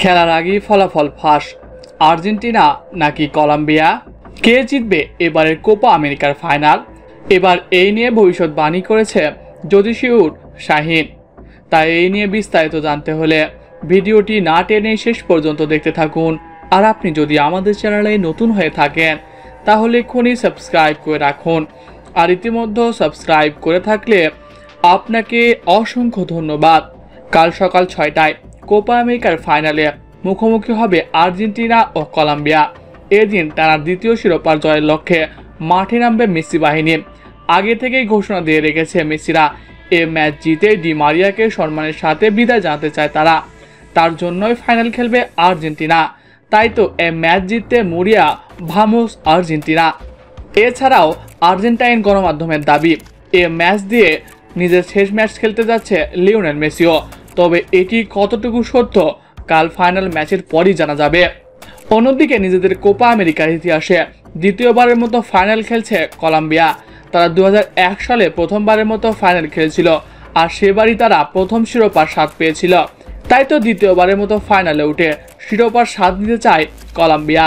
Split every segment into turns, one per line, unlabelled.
খেলার আগেই ফলাফল ফাঁস, আর্জেন্টিনা নাকি কলম্বিয়া, কে জিতবে এবারের কোপা আমেরিকার ফাইনাল? এবার এই নিয়ে ভবিষ্যৎবাণী করেছে জ্যোতিষী উট শাহিন। তাই এই নিয়ে বিস্তারিত জানতে হলে ভিডিওটি না টেনে শেষ পর্যন্ত দেখতে থাকুন। আর আপনি যদি আমাদের চ্যানেলে নতুন হয়ে থাকেন তাহলে এক্ষুনি সাবস্ক্রাইব করে রাখুন। আর ইতিমধ্যে সাবস্ক্রাইব করে থাকলে আপনাকে অসংখ্য ধন্যবাদ। কাল সকাল 6টায় কোপা আমেরিকার ফাইনালে মুখোমুখি হবে আর্জেন্টিনা ও কলম্বিয়া। এদিন টানা দ্বিতীয় শিরোপার জয়ের লক্ষ্যে মাঠে নামবে মেসি বাহিনী। আগে থেকেই ঘোষণা দিয়ে রেখেছে মেসিরা এ ম্যাচ জিতে ডি মারিয়াকে সম্মানের সাথে বিদায় জানাতে চায় তারা। তার জন্যই ফাইনাল খেলবে আর্জেন্টিনা। তাই তো এ ম্যাচ জিততে মরিয়া ভামোস আর্জেন্টিনা। এছাড়াও আর্জেন্টাইন গণমাধ্যমের দাবি এ ম্যাচ দিয়ে নিজের শেষ ম্যাচ খেলতে যাচ্ছে লিওনেল মেসিও। তবে এটি কতটুকু সত্য কাল ফাইনাল ম্যাচের পরই জানা যাবে। অন্যদিকে নিজেদের কোপা আমেরিকার ইতিহাসে দ্বিতীয়বারের মতো ফাইনাল খেলছে কলম্বিয়া। তারা 2001 সালে প্রথমবারের মতো ফাইনাল খেলেছিল, আর সেবারই তারা প্রথম শিরোপার স্বাদ পেয়েছিল। তাই তো দ্বিতীয়বারের মতো ফাইনালে উঠে শিরোপার স্বাদ নিতে চায় কলম্বিয়া।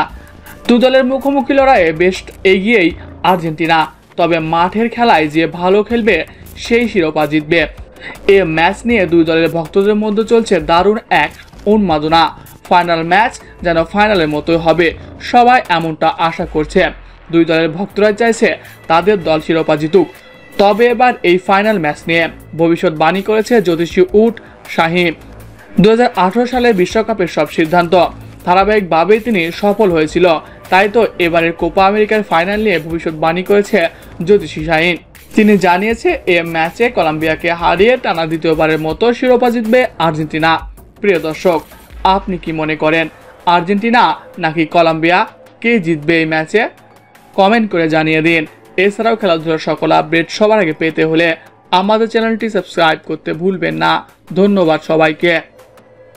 দু দলের মুখোমুখি লড়াইয়ে বেশ এগিয়েই আর্জেন্টিনা। তবে মাঠের খেলায় যে ভালো খেলবে সেই শিরোপা জিতবে। এ ম্যাচ নিয়ে দুই দলের ভক্তদের মধ্যে চলছে দারুণ এক উন্মাদনা। ফাইনাল ম্যাচ যেন ফাইনালের মতোই হবে, সবাই এমনটা আশা করছে। দুই দলের ভক্তরা চাইছে তাদের দল শিরোপা জিতুক। তবে এবার এই ফাইনাল ম্যাচ নিয়ে ভবিষ্যৎবাণী করেছে জ্যোতিষী উট শাহিন। 2018 সালে বিশ্বকাপের সব সিদ্ধান্ত ধারাবাহিকভাবেই তিনি সফল হয়েছিল। তাই তো এবারের কোপা আমেরিকার ফাইনাল নিয়ে ভবিষ্যৎবাণী করেছে জ্যোতিষী শাহিন। তিনি জানিয়েছে এ ম্যাচে কলম্বিয়াকে হারিয়ে টানা দ্বিতীয়বারের মতো শিরোপা জিতবে আর্জেন্টিনা। প্রিয় দর্শক, আপনি কি মনে করেন আর্জেন্টিনা নাকি কলম্বিয়া, কে জিতবে এই ম্যাচে? কমেন্ট করে জানিয়ে দিন। এছাড়াও খেলাধুলার সকল আপডেট সবার আগে পেতে হলে আমাদের চ্যানেলটি সাবস্ক্রাইব করতে ভুলবেন না। ধন্যবাদ সবাইকে।